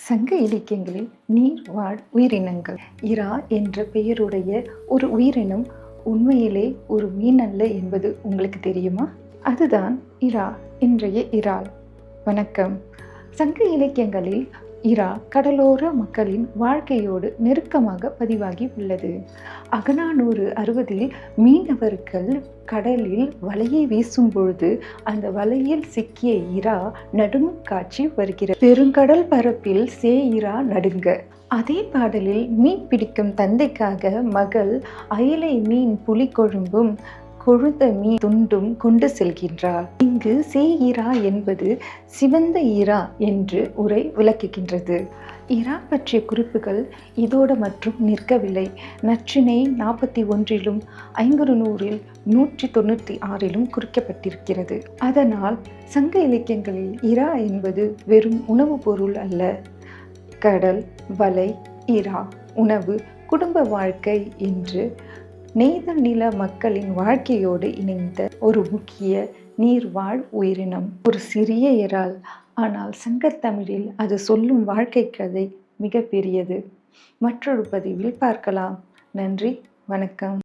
சங்க இலக்கியங்களில் நீர்வாழ் உயிரினங்கள். இறா என்ற பெயருடைய ஒரு உயிரினம் உண்மையிலே ஒரு மீன் அல்ல என்பது உங்களுக்கு தெரியுமா? அதுதான் இறா, இன்றைய இறால். வணக்கம். சங்க இலக்கியங்களில் இறா கடலோர மக்களின் வாழ்க்கையோடு நெருக்கமாக பதிவாகி உள்ளது. அகநானூறு 60 மீனவர்கள் கடலில் வலையை வீசும் பொழுது அந்த வலையில் சிக்கிய இறா நடுங்கும் காட்சி வருகிறது. பெருங்கடல் பரப்பில் இறா நடுங்க. அதே பாடலில் மீன் பிடிக்கும் தந்தைக்காக மகள் அயிலை மீன் புளிக்குழம்பும் கொழுந்த மீன் துண்டும் கொண்டு செல்கின்றாள். இங்கு இறா என்பது சிவந்த இறா என்று உரை விளக்குகின்றது. இறா பற்றிய குறிப்புகள் இதோடு மற்றும் நிற்கவில்லை. நற்றிணை 41 ஐங்குறுநூறில் 196 குறிக்கப்பட்டிருக்கிறது. அதனால் சங்க இலக்கியங்களில் இறா என்பது வெறும் உணவு பொருள் அல்ல. கடல், வலை, இறா, உணவு, குடும்ப வாழ்க்கை என்று நெய்தல் நில மக்களின் வாழ்க்கையோடு இணைந்த ஒரு முக்கிய நீர்வாழ் உயிரினம். ஒரு சிறிய இறால், ஆனால் சங்கத்தமிழில் அது சொல்லும் வாழ்க்கை கதை மிக பெரியது. மற்றொரு பதிவில் பார்க்கலாம். நன்றி, வணக்கம்.